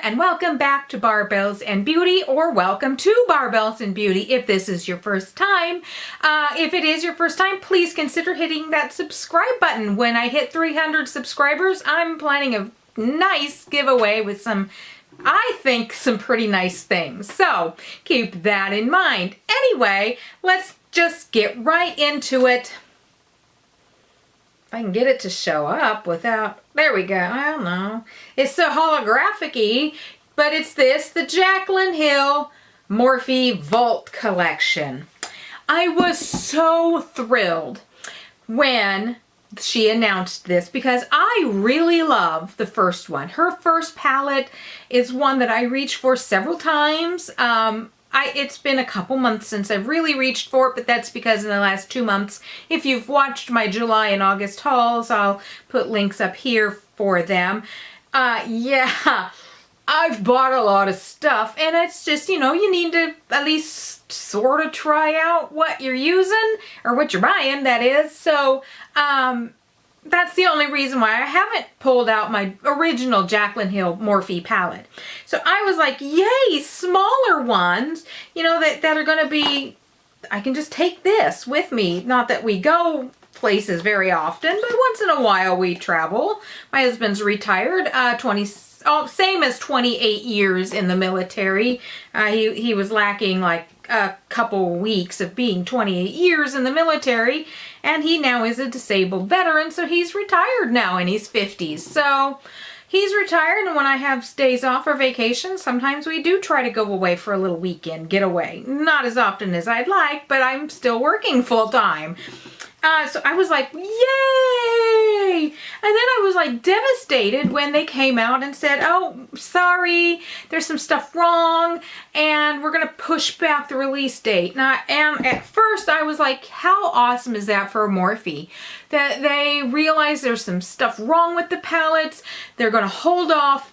and welcome back to Barbells and Beauty, or welcome to Barbells and Beauty if this is your first time. If it is your first time, please consider hitting that subscribe button. When I hit 300 subscribers, I'm planning a nice giveaway with some, I think, some pretty nice things. So keep that in mind. Anyway, let's just get right into it. If I can get it to show up without, there we go, I don't know. It's so holographic-y, but it's this, the Jaclyn Hill Morphe Vault Collection. I was so thrilled when she announced this because I really love the first one. Her first palette is one that I reached for several times. It's been a couple months since I've really reached for it, but that's because in the last 2 months, if you've watched my July and August hauls, I'll put links up here for them. Yeah, I've bought a lot of stuff, and it's just, you know, you need to at least sort of try out what you're using, or what you're buying, that is. So, that's the only reason why I haven't pulled out my original Jaclyn Hill Morphe palette. So I was like, yay, smaller ones, you know, that are going to be, I can just take this with me. Not that we go places very often, but once in a while we travel. My husband's retired, same as 28 years in the military. He was lacking like a couple weeks of being 28 years in the military, and he now is a disabled veteran, so he's retired now in his 50s. So he's retired, and when I have days off or vacation, sometimes we do try to go away for a little weekend getaway. Not as often as I'd like, but I'm still working full time. So I was like, yay! And then I was like devastated when they came out and said, oh, sorry, there's some stuff wrong, and we're going to push back the release date. And at first I was like, how awesome is that for Morphe? That they realize there's some stuff wrong with the palettes, they're going to hold off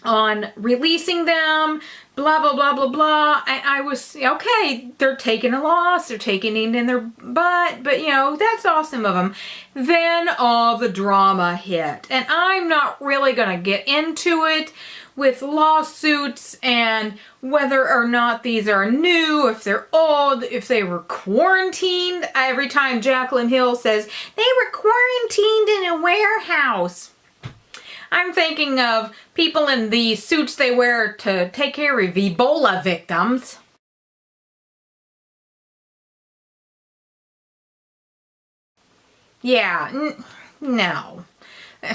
on releasing them, blah, blah, blah, blah, blah. And I was, okay, they're taking a loss, they're taking it in their butt, but you know, that's awesome of them. Then all the drama hit, and I'm not really going to get into it with lawsuits and whether or not these are new, if they're old, if they were quarantined. Every time Jaclyn Hill says, they were quarantined in a warehouse, I'm thinking of people in the suits they wear to take care of Ebola victims. Yeah, no. I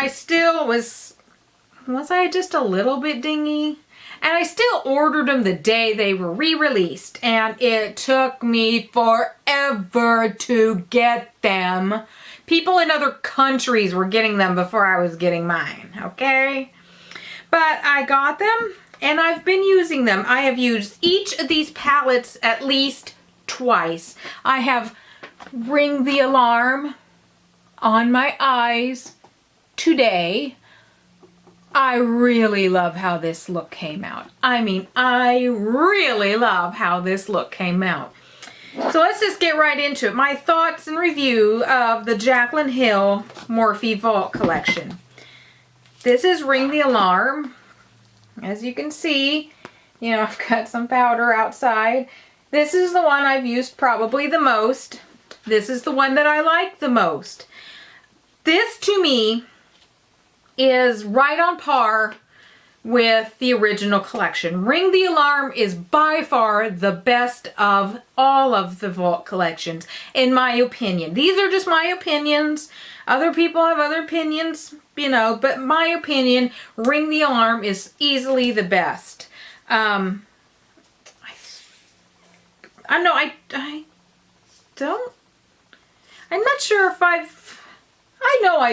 still was I just a little bit dingy? And I still ordered them the day they were re-released, and it took me forever to get them. People in other countries were getting them before I was getting mine, okay? But I got them, and I've been using them. I have used each of these palettes at least twice. I have Ring the Alarm on my eyes today. I really love how this look came out. I mean, I really love how this look came out. So let's just get right into it. My thoughts and review of the Jaclyn Hill Morphe Vault Collection. This is Ring the Alarm. As you can see, you know, I've got some powder outside. This is the one I've used probably the most. This is the one that I like the most. This, to me, is right on par with the original collection. Ring the Alarm is by far the best of all of the Vault collections, in my opinion. These are just my opinions. Other people have other opinions, you know, but my opinion, Ring the Alarm is easily the best. I not sure if I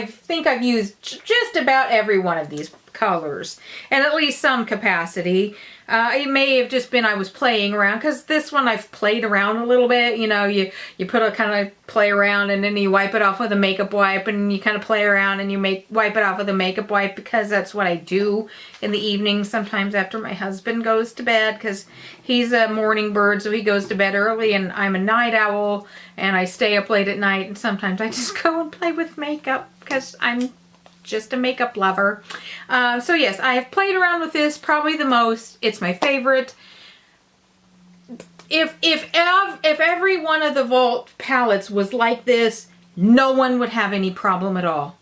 think I've used just about every one of these colors, and at least some capacity. It may have just been I was playing around, because this one I've played around a little bit. You know, you put a kind of play around, and then you wipe it off with a makeup wipe, and you kind of play around, and you wipe it off with a makeup wipe, because that's what I do in the evening sometimes after my husband goes to bed, because he's a morning bird, so he goes to bed early, and I'm a night owl, and I stay up late at night, and sometimes I just go and play with makeup because I'm just a makeup lover. So yes, I have played around with this probably the most. It's my favorite. If every one of the Vault palettes was like this, no one would have any problem at all.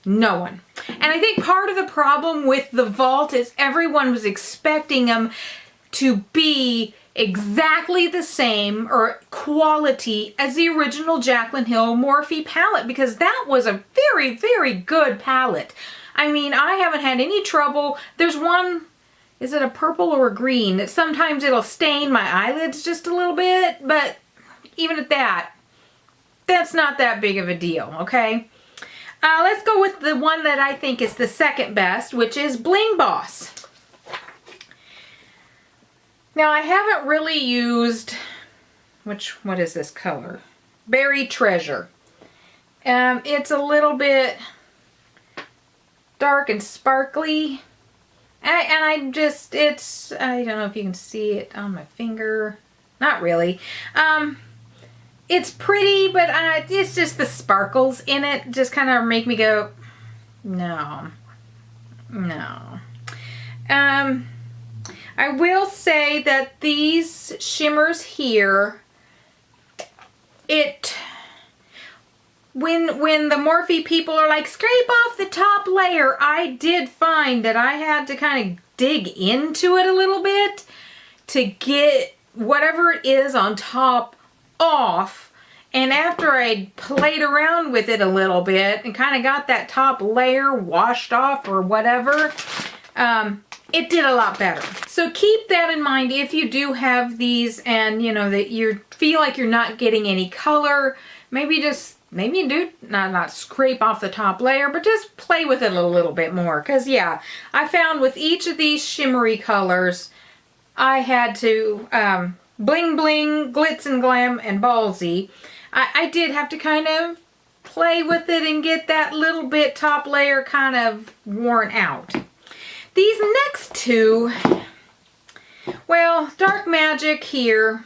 No one. And I think part of the problem with the Vault is everyone was expecting them to be exactly the same or quality as the original Jaclyn Hill Morphe palette, because that was a very, very good palette. I mean, I haven't had any trouble. There's one, is it a purple or a green, that sometimes it'll stain my eyelids just a little bit, but even at that, that's not that big of a deal, okay? Let's go with the one that I think is the second best, which is Bling Boss. Now, I haven't really used, what is this color? Berry Treasure. It's a little bit dark and sparkly. And I don't know if you can see it on my finger. Not really. It's pretty, but it's just the sparkles in it just kind of make me go, no. I will say that these shimmers here, when the Morphe people are like, scrape off the top layer, I did find that I had to kind of dig into it a little bit to get whatever it is on top off. And after I played around with it a little bit and kind of got that top layer washed off or whatever, it did a lot better. So keep that in mind if you do have these and you know that you feel like you're not getting any color. Maybe you do not scrape off the top layer, but just play with it a little bit more. Because yeah, I found with each of these shimmery colors, I had to bling bling, glitz and glam, and ballsy. I did have to kind of play with it and get that little bit top layer kind of worn out. These next two, well, Dark Magic here,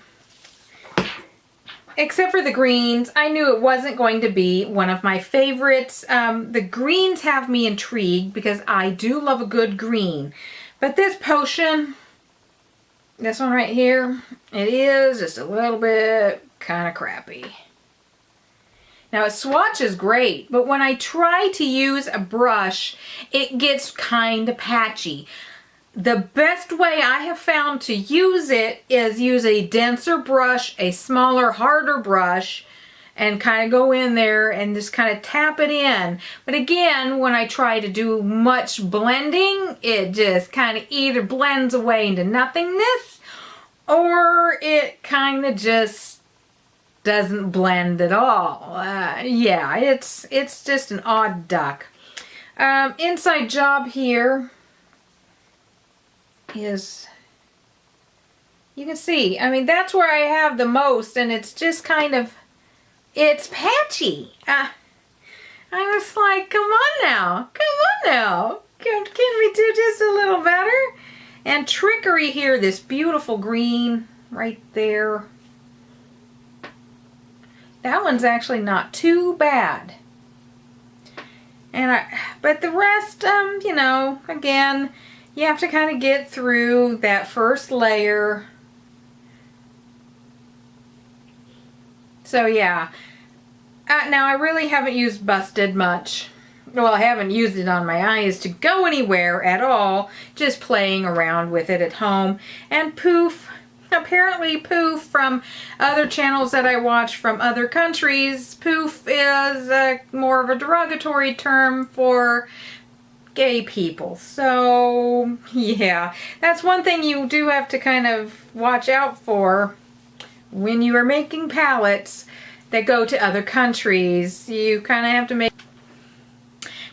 except for the greens, I knew it wasn't going to be one of my favorites. The greens have me intrigued because I do love a good green. But this potion, this one right here, it is just a little bit kind of crappy. Now, it swatches great, but when I try to use a brush, it gets kind of patchy. The best way I have found to use it is use a denser brush, a smaller, harder brush, and kind of go in there and just kind of tap it in. But again, when I try to do much blending, it just kind of either blends away into nothingness, or it kind of just doesn't blend at all. Yeah, it's just an odd duck. Inside job here is, you can see, I mean, that's where I have the most, and it's just kind of, it's patchy. I was like, come on now, can we do just a little better? And Trickery here, this beautiful green right there. That one's actually not too bad. But the rest, you know, again, you have to kind of get through that first layer. So yeah. Now I really haven't used Busted much. Well, I haven't used it on my eyes to go anywhere at all. Just playing around with it at home. And Poof. Apparently Poof, from other channels that I watch from other countries, Poof is more of a derogatory term for gay people. So yeah, that's one thing you do have to kind of watch out for when you are making palettes that go to other countries. You kind of have to make...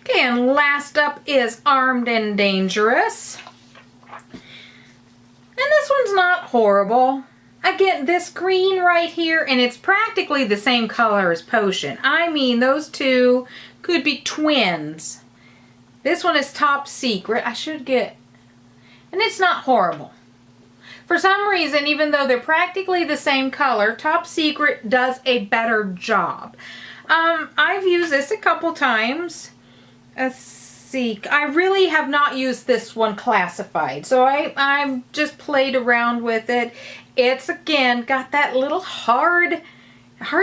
Okay, and last up is Armed and Dangerous. And this one's not horrible. Again, this green right here, and it's practically the same color as Potion. I mean, those two could be twins. This one is Top Secret. I should get... And it's not horrible. For some reason, even though they're practically the same color, Top Secret does a better job. I've used this a couple times. let's see. I really have not used this one classified, so I just played around with it. It's, again, got that little hard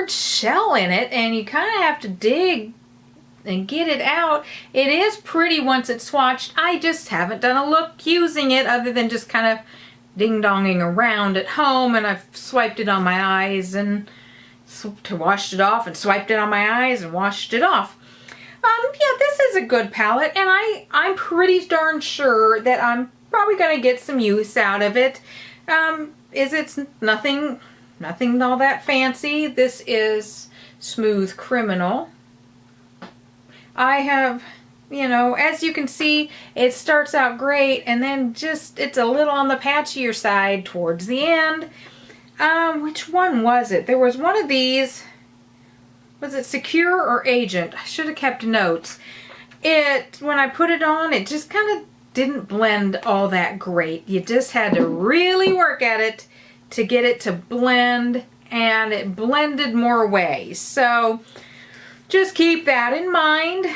shell in it, and you kind of have to dig and get it out. It is pretty once it's swatched. I just haven't done a look using it other than just kind of ding-donging around at home, and I've swiped it on my eyes and washed it off, and swiped it on my eyes and washed it off. Yeah, this is a good palette, and I'm pretty darn sure that I'm probably going to get some use out of it. It's nothing all that fancy. This is Smooth Criminal. I have, you know, as you can see, it starts out great, and then just, it's a little on the patchier side towards the end. Which one was it? There was one of these. Was it Secure or Agent? I should have kept notes. When I put it on, it just kind of didn't blend all that great. You just had to really work at it to get it to blend, and it blended more ways. So just keep that in mind.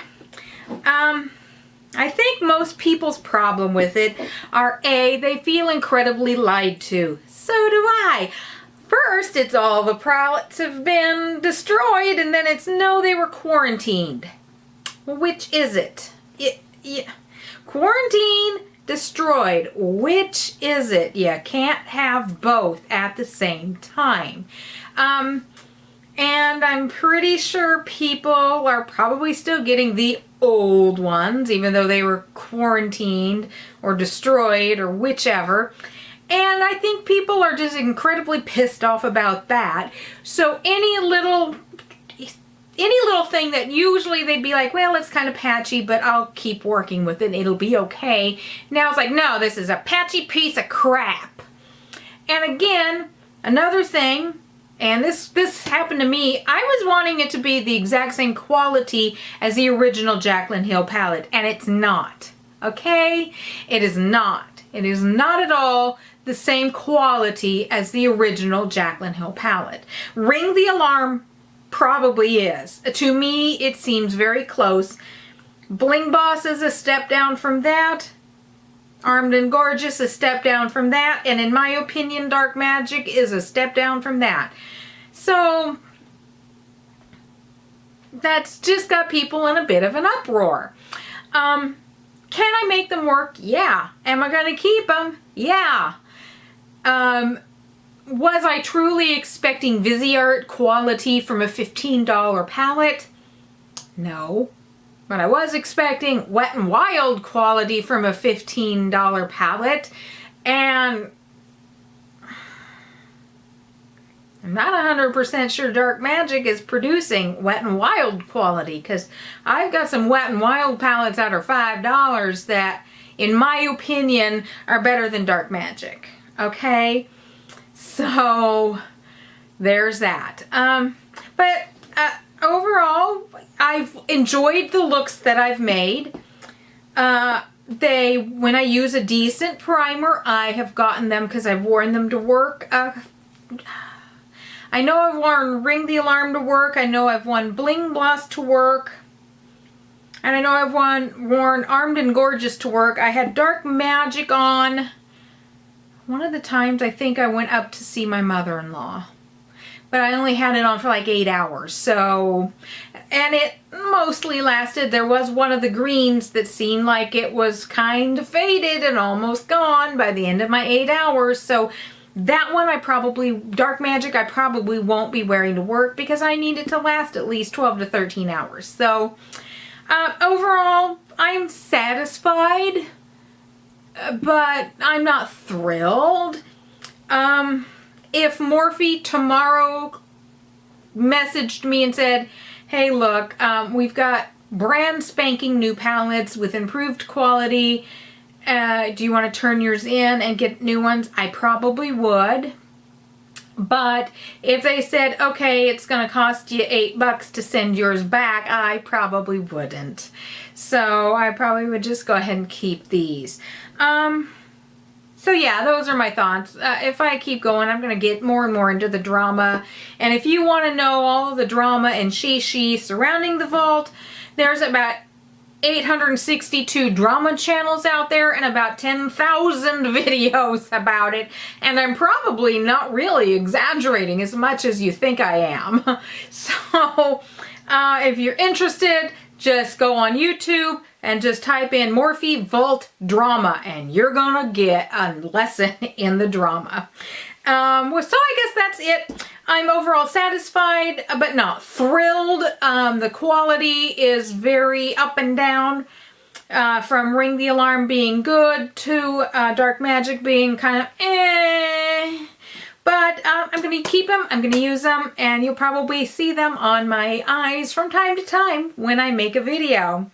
I think most people's problem with it are A, they feel incredibly lied to. So do I. First, it's all the palettes have been destroyed, and then it's no, they were quarantined. Well, which is it? Quarantine, destroyed. Which is it? You can't have both at the same time. And I'm pretty sure people are probably still getting the old ones, even though they were quarantined or destroyed or whichever. And I think people are just incredibly pissed off about that. So any little thing that usually they'd be like, well, it's kind of patchy, but I'll keep working with it. It'll be okay. Now it's like, no, this is a patchy piece of crap. And again, another thing, and this happened to me, I was wanting it to be the exact same quality as the original Jaclyn Hill palette, and it's not. Okay? It is not. It is not at all the same quality as the original Jaclyn Hill palette. Ring the Alarm probably is. To me, it seems very close. Bling Boss is a step down from that. Armed and Gorgeous, a step down from that. And in my opinion, Dark Magic is a step down from that. So that's just got people in a bit of an uproar. Can I make them work? Yeah. Am I going to keep them? Yeah. Was I truly expecting Viseart quality from a $15 palette? No. But I was expecting Wet n Wild quality from a $15 palette, and I'm not 100% sure Dark Magic is producing Wet n Wild quality, because I've got some Wet n Wild palettes that are $5 that, in my opinion, are better than Dark Magic. Okay? So, there's that. But overall, I've enjoyed the looks that I've made. When I use a decent primer, I have gotten them because I've worn them to work. I know I've worn Ring the Alarm to work. I know I've worn Bling Boss to work. And I know I've worn Armed and Gorgeous to work. I had Dark Magic on. One of the times I think I went up to see my mother-in-law. But I only had it on for like 8 hours. So, and it mostly lasted. There was one of the greens that seemed like it was kind of faded and almost gone by the end of my 8 hours. So that one Dark Magic, I probably won't be wearing to work because I need it to last at least 12 to 13 hours. So overall, I'm satisfied, but I'm not thrilled. If Morphe tomorrow messaged me and said, hey look, we've got brand spanking new palettes with improved quality, do you want to turn yours in and get new ones? I probably would. But if they said, okay, it's going to cost you $8 to send yours back, I probably wouldn't. So I probably would just go ahead and keep these. So yeah, those are my thoughts. If I keep going, I'm going to get more and more into the drama. And if you want to know all of the drama and she surrounding the vault, there's about 862 drama channels out there and about 10,000 videos about it, and I'm probably not really exaggerating as much as you think I am. So if you're interested, just go on YouTube and just type in Morphe Vault Drama and you're gonna get a lesson in the drama. So I guess that's it. I'm overall satisfied, but not thrilled. The quality is very up and down, from Ring the Alarm being good to Dark Magic being kind of eh. But I'm going to keep them, I'm going to use them, and you'll probably see them on my eyes from time to time when I make a video.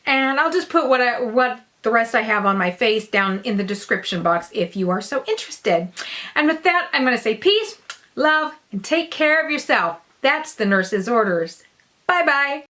And I'll just put what the rest I have on my face down in the description box if you are so interested. And with that, I'm going to say peace, love, and take care of yourself. That's the nurse's orders. Bye-bye.